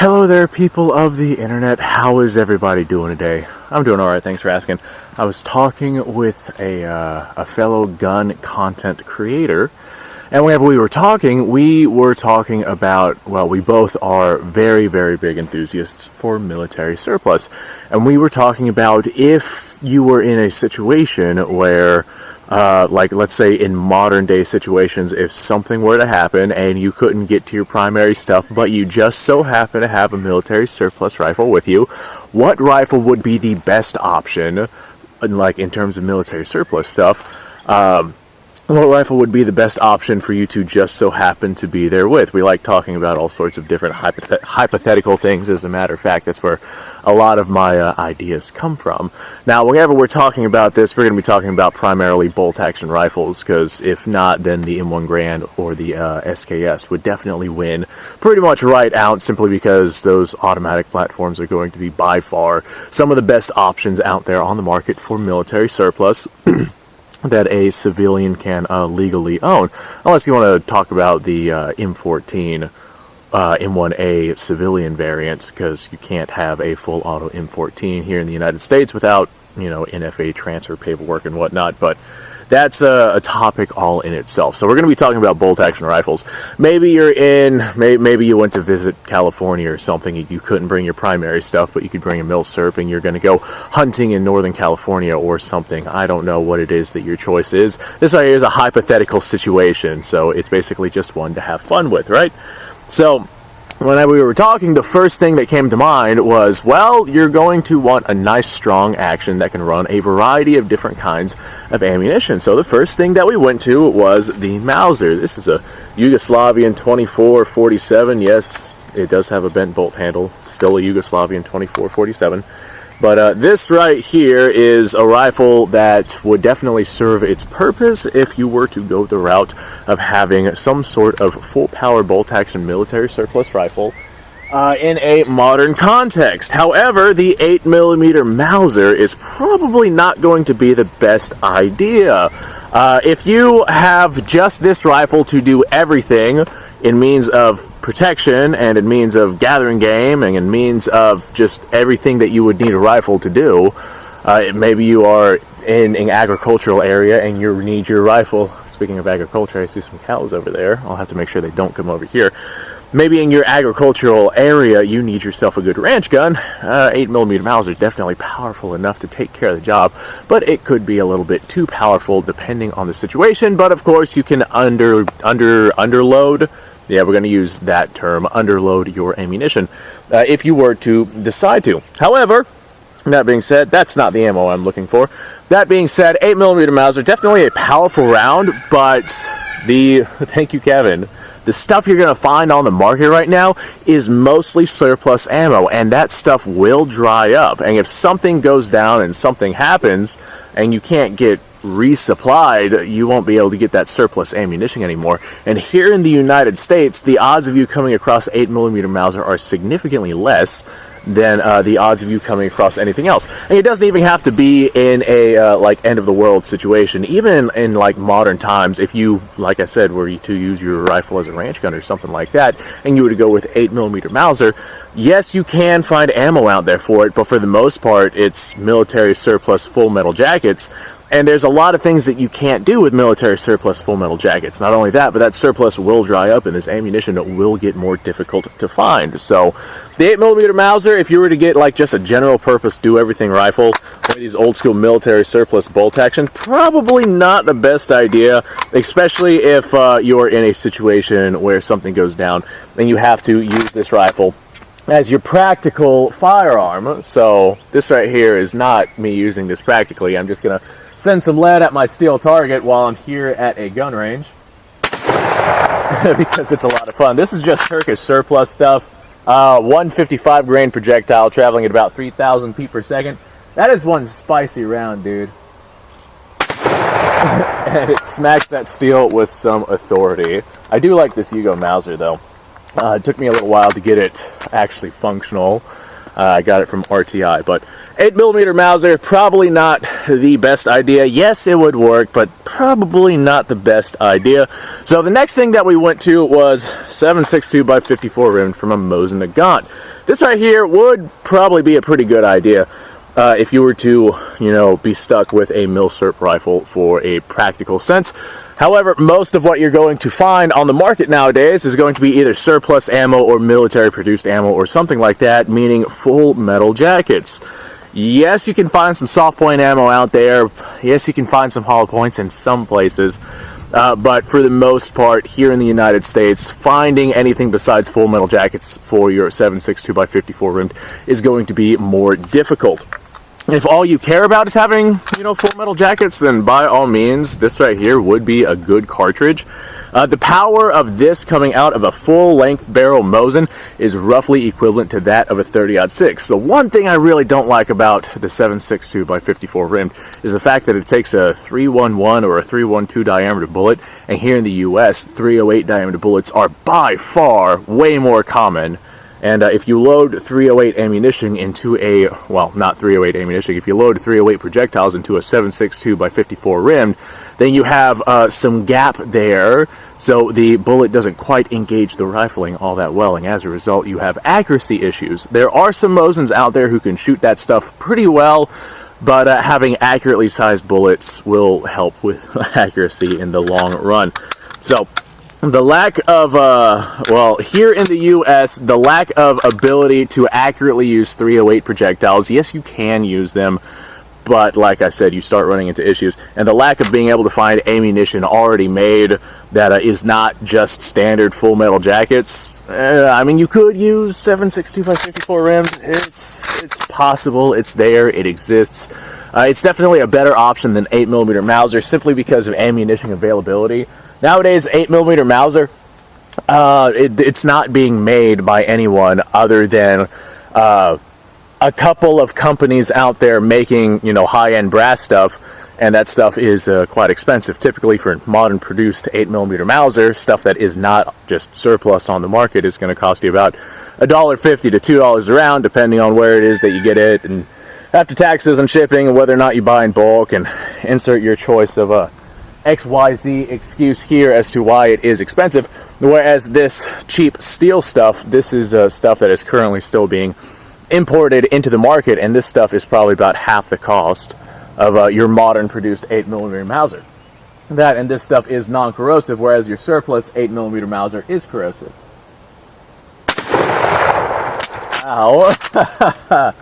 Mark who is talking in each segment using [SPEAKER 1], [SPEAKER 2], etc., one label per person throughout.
[SPEAKER 1] Hello there, people of the internet. How is everybody doing today? I'm doing alright, thanks for asking. I was talking with a fellow gun content creator, and whenever we were talking about, well, we both are very, very big enthusiasts for military surplus. And we were talking about if you were in a situation where, like, let's say in modern day situations, if something were to happen and you couldn't get to your primary stuff, but you just so happen to have a military surplus rifle with you, what rifle would be the best option, like, in terms of military surplus stuff? What rifle would be the best option for you to just so happen to be there with? We like talking about all sorts of different hypothetical things. As a matter of fact, that's where a lot of my ideas come from. Now, whenever we're talking about this, we're going to be talking about primarily bolt-action rifles, because if not, then the M1 Grand or the SKS would definitely win pretty much right out, simply because those automatic platforms are going to be by far some of the best options out there on the market for military surplus that a civilian can legally own, unless you want to talk about the M14 M1A civilian variants, because you can't have a full auto M14 here in the United States without, NFA transfer paperwork and whatnot. But that's a topic all in itself. So we're going to be talking about bolt-action rifles. Maybe maybe you went to visit California or something, and you couldn't bring your primary stuff, but you could bring a Milsurp, and you're going to go hunting in Northern California or something. I don't know what it is that your choice is. This right here is a hypothetical situation, so it's basically just one to have fun with, right? So whenever we were talking, the first thing that came to mind was, well, you're going to want a nice strong action that can run a variety of different kinds of ammunition. So the first thing that we went to was the Mauser. This is a Yugoslavian 24-47. Yes, it does have a bent bolt handle. Still a Yugoslavian 24-47. But this right here is a rifle that would definitely serve its purpose if you were to go the route of having some sort of full-power bolt-action military surplus rifle in a modern context. However, the 8mm Mauser is probably not going to be the best idea. If you have just this rifle to do everything in means of protection and in means of gathering game and in means of just everything that you would need a rifle to do, maybe you are in an agricultural area and you need your rifle. Speaking of agriculture, I see some cows over there. I'll have to make sure they don't come over here. Maybe in your agricultural area you need yourself a good ranch gun. 8mm Mauser is definitely powerful enough to take care of the job, but it could be a little bit too powerful depending on the situation. But of course you can underload. Yeah, we're going to use that term, underload your ammunition, if you were to decide to. However, that being said, that's not the ammo I'm looking for. That being said, 8mm Mauser, definitely a powerful round, but thank you, Kevin, the stuff you're going to find on the market right now is mostly surplus ammo, and that stuff will dry up. And if something goes down and something happens, and you can't get resupplied, you won't be able to get that surplus ammunition anymore. And here in the United States, the odds of you coming across 8mm Mauser are significantly less than the odds of you coming across anything else. And it doesn't even have to be in a like end of the world situation. Even in like modern times, if you, like I said, were to use your rifle as a ranch gun or something like that, and you were to go with 8mm Mauser, yes, you can find ammo out there for it, but for the most part, it's military surplus full metal jackets. And there's a lot of things that you can't do with military surplus full metal jackets. Not only that, but that surplus will dry up and this ammunition will get more difficult to find. So the 8mm Mauser, if you were to get like just a general purpose do everything rifle, one of these old school military surplus bolt action, probably not the best idea, especially if you're in a situation where something goes down and you have to use this rifle as your practical firearm. So this right here is not me using this practically. I'm just gonna send some lead at my steel target while I'm here at a gun range because it's a lot of fun. This is just Turkish surplus stuff. 155 grain projectile traveling at about 3,000 feet per second. That is one spicy round, dude. And it smacks that steel with some authority. I do like this Yugo Mauser though. It took me a little while to get it actually functional. I got it from RTI, but 8mm Mauser, probably not the best idea. Yes, it would work, but probably not the best idea. So the next thing that we went to was 7.62 by 54 rimmed from a Mosin Nagant. This right here would probably be a pretty good idea if you were to, be stuck with a Milsurp rifle for a practical sense. However, most of what you're going to find on the market nowadays is going to be either surplus ammo or military produced ammo or something like that, meaning full metal jackets. Yes, you can find some soft point ammo out there. Yes, you can find some hollow points in some places. But for the most part, here in the United States, finding anything besides full metal jackets for your 7.62 by 54 rimmed is going to be more difficult. If all you care about is having, full metal jackets, then by all means, this right here would be a good cartridge. The power of this coming out of a full-length barrel Mosin is roughly equivalent to that of a 30-06. The one thing I really don't like about the 7.62 by 54 rimmed is the fact that it takes a 311 or a 312 diameter bullet, and here in the US, 308 diameter bullets are by far way more common. And if you load 308 ammunition into a, well, not 308 ammunition, if you load 308 projectiles into a 7.62 by 54 rimmed, then you have some gap there, so the bullet doesn't quite engage the rifling all that well, and as a result, you have accuracy issues. There are some Mosins out there who can shoot that stuff pretty well, but having accurately sized bullets will help with accuracy in the long run. So, the lack of, here in the U.S., the lack of ability to accurately use 308 projectiles, yes, you can use them, but like I said, you start running into issues. And the lack of being able to find ammunition already made that is not just standard full metal jackets. You could use 7.62 by 54 rimmed. It's possible, it's there, it exists. It's definitely a better option than 8mm Mauser simply because of ammunition availability. Nowadays, 8mm Mauser, it's not being made by anyone other than a couple of companies out there making, high-end brass stuff, and that stuff is quite expensive. Typically, for modern-produced 8mm Mauser, stuff that is not just surplus on the market is going to cost you about $1.50 to $2 a round, depending on where it is that you get it, and after taxes and shipping, and whether or not you buy in bulk, and insert your choice of XYZ excuse here as to why it is expensive, whereas this cheap steel stuff, this is stuff that is currently still being imported into the market, and this stuff is probably about half the cost of your modern produced 8mm Mauser. That and this stuff is non-corrosive, whereas your surplus 8mm Mauser is corrosive. Ow.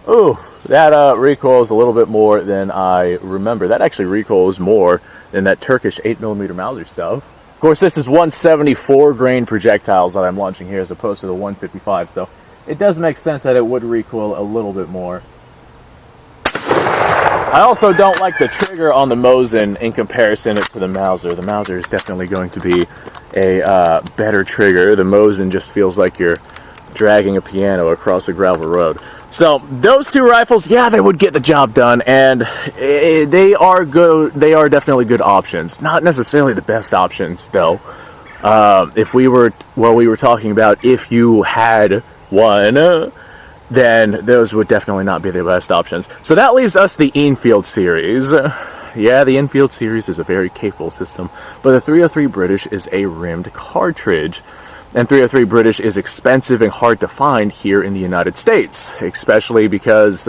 [SPEAKER 1] Ooh, that recoils a little bit more than I remember. That actually recoils more than that Turkish 8mm Mauser stuff. Of course, this is 174 grain projectiles that I'm launching here as opposed to the 155, so it does make sense that it would recoil a little bit more. I also don't like the trigger on the Mosin in comparison to the Mauser. The Mauser is definitely going to be a better trigger. The Mosin just feels like you're dragging a piano across a gravel road. So those two rifles, yeah, they would get the job done, and they are good. They are definitely good options. Not necessarily the best options, though. If we were talking about if you had one, then those would definitely not be the best options. So that leaves us the Enfield series. Yeah, the Enfield series is a very capable system, but the 303 British is a rimmed cartridge. And 303 British is expensive and hard to find here in the United States, especially because,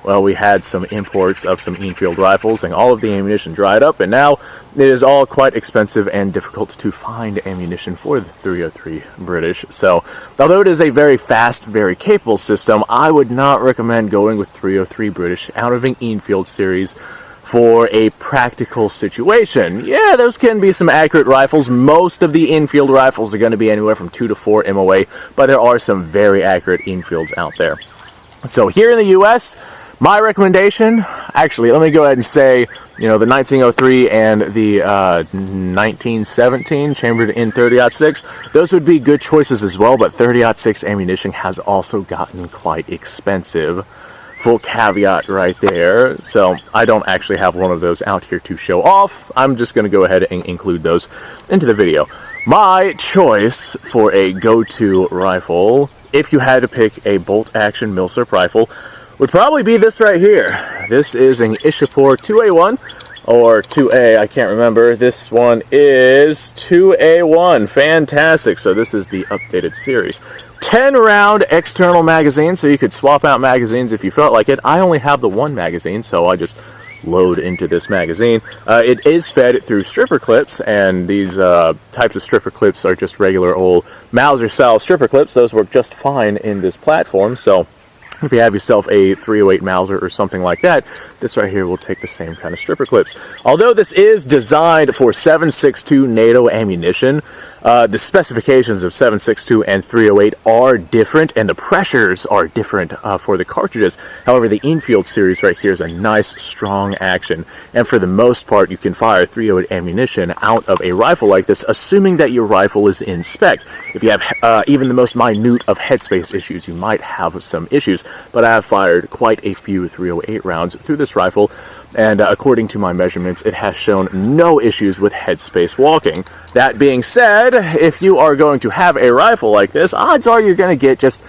[SPEAKER 1] we had some imports of some Enfield rifles, and all of the ammunition dried up, and now it is all quite expensive and difficult to find ammunition for the 303 British. So, although it is a very fast, very capable system, I would not recommend going with 303 British out of an Enfield series for a practical situation. Yeah, those can be some accurate rifles. Most of the Enfield rifles are going to be anywhere from 2 to 4 MOA, but there are some very accurate Enfields out there. So here in the US, my recommendation, actually, let me go ahead and say, the 1903 and the 1917 chambered in 30-06, those would be good choices as well, but 30-06 ammunition has also gotten quite expensive. Full caveat right there. So I don't actually have one of those out here to show off. I'm just going to go ahead and include those into the video. My choice for a go-to rifle if you had to pick a bolt-action Milsurp rifle, would probably be this right here. This is an Ishapur 2A1, or 2A, I can't remember. This one is 2A1. Fantastic. So this is the updated series. 10-round external magazine, so you could swap out magazines if you felt like it. I only have the one magazine, so I just load into this magazine. It is fed through stripper clips, and these types of stripper clips are just regular old Mauser-style stripper clips. Those work just fine in this platform, so if you have yourself a 308 Mauser or something like that, this right here will take the same kind of stripper clips. Although this is designed for 7.62 NATO ammunition, the specifications of 7.62 and 308 are different, and the pressures are different for the cartridges. However, the Enfield series right here is a nice, strong action, and for the most part, you can fire 308 ammunition out of a rifle like this, assuming that your rifle is in spec. If you have even the most minute of headspace issues, you might have some issues, but I have fired quite a few 308 rounds through this rifle, and according to my measurements, it has shown no issues with headspace walking. That being said, if you are going to have a rifle like this, odds are you're going to get just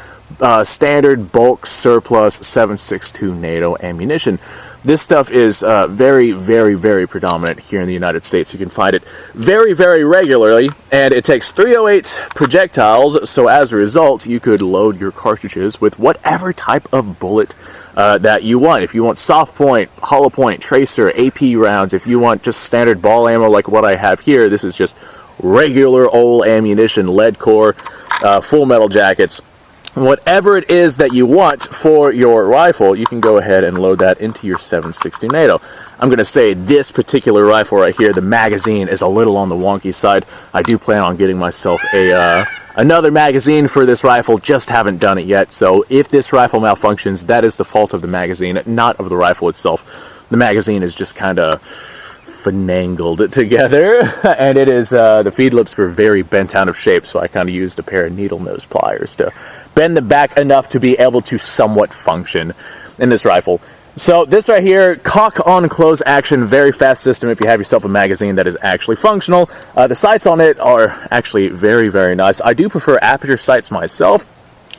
[SPEAKER 1] standard bulk surplus 7.62 NATO ammunition. This stuff is very, very, very predominant here in the United States. You can find it very, very regularly, and it takes 308 projectiles, so as a result, you could load your cartridges with whatever type of bullet that you want. If you want soft point, hollow point, tracer, AP rounds, if you want just standard ball ammo like what I have here, this is just regular old ammunition, lead core, full metal jackets. Whatever it is that you want for your rifle, you can go ahead and load that into your 7.62 NATO. I'm going to say this particular rifle right here, the magazine is a little on the wonky side. I do plan on getting myself another magazine for this rifle, just haven't done it yet. So if this rifle malfunctions, that is the fault of the magazine, not of the rifle itself. The magazine is just kind of finagled together, and it is the feed lips were very bent out of shape, so I kind of used a pair of needle nose pliers to bend them back enough to be able to somewhat function in this rifle. So this right here, cock on close action, very fast system if you have yourself a magazine that is actually functional. The sights on it are actually very, very nice. I do prefer aperture sights myself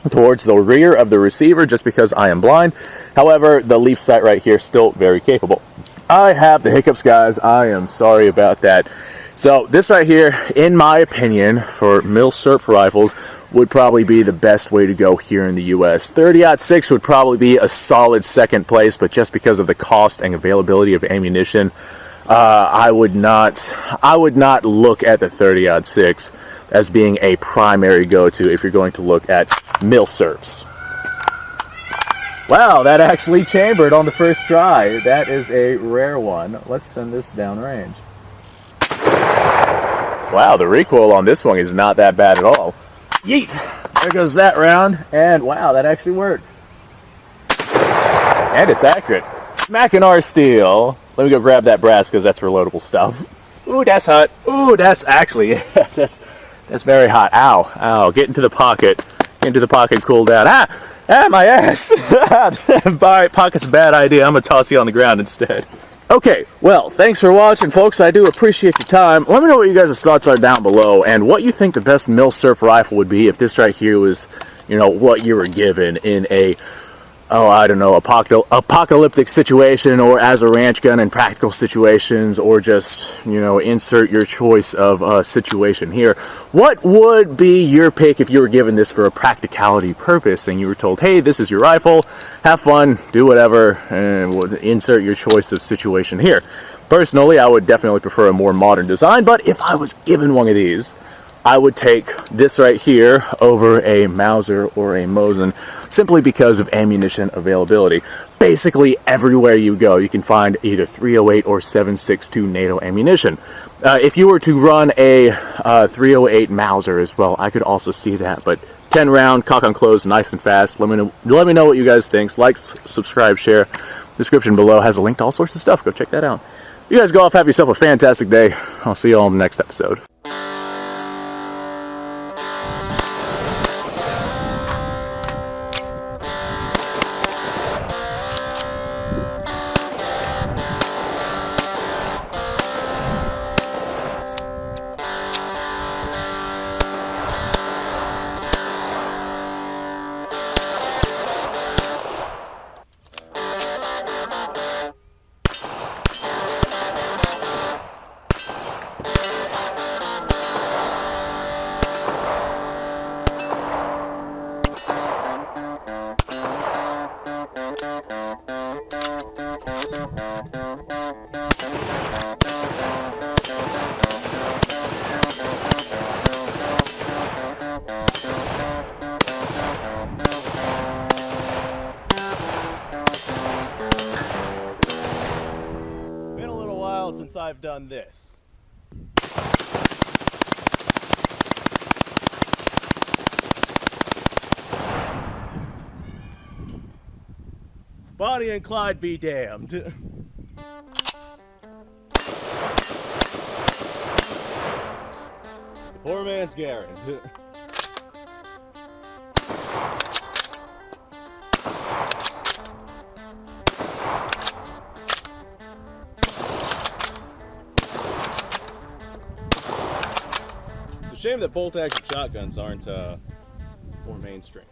[SPEAKER 1] towards the rear of the receiver just because I am blind. However, the leaf sight right here still very capable. I have the hiccups, guys. I am sorry about that. So this right here, in my opinion, for Milsurp rifles, would probably be the best way to go here in the U.S. 30-06 would probably be a solid second place, but just because of the cost and availability of ammunition, I would not look at the 30-06 as being a primary go-to if you're going to look at Milsurps. Wow, that actually chambered on the first try. That is a rare one. Let's send this downrange. Wow, the recoil on this one is not that bad at all. Yeet! There goes that round, and wow, that actually worked. And it's accurate. Smacking our steel. Let me go grab that brass because that's reloadable stuff. Ooh, that's hot. Ooh, that's actually, yeah, that's very hot. Ow, ow, get into the pocket. Get into the pocket, cool down. Ah, my ass. Alright, pocket's a bad idea. I'm going to toss you on the ground instead. Okay, well, thanks for watching, folks. I do appreciate your time. Let me know what you guys' thoughts are down below, and what you think the best Milsurp rifle would be if this right here was, you know, what you were given in a, oh, I don't know, apocalyptic situation, or as a ranch gun in practical situations, or just, you know, insert your choice of situation here. What would be your pick if you were given this for a practicality purpose and you were told, hey, this is your rifle, have fun, do whatever, and insert your choice of situation here? Personally, I would definitely prefer a more modern design, but if I was given one of these, I would take this right here over a Mauser or a Mosin simply because of ammunition availability. Basically, everywhere you go, you can find either 308 or 7.62 NATO ammunition. If you were to run a 308 Mauser as well, I could also see that, but 10 round, cock on close, nice and fast. Let me know what you guys think. Like, subscribe, share. Description below has a link to all sorts of stuff. Go check that out. You guys go off, have yourself a fantastic day. I'll see you all in the next episode.
[SPEAKER 2] Been a little while since I've done this. Bonnie and Clyde be damned. Poor man's Garrett. It's a shame that bolt-action shotguns aren't more mainstream.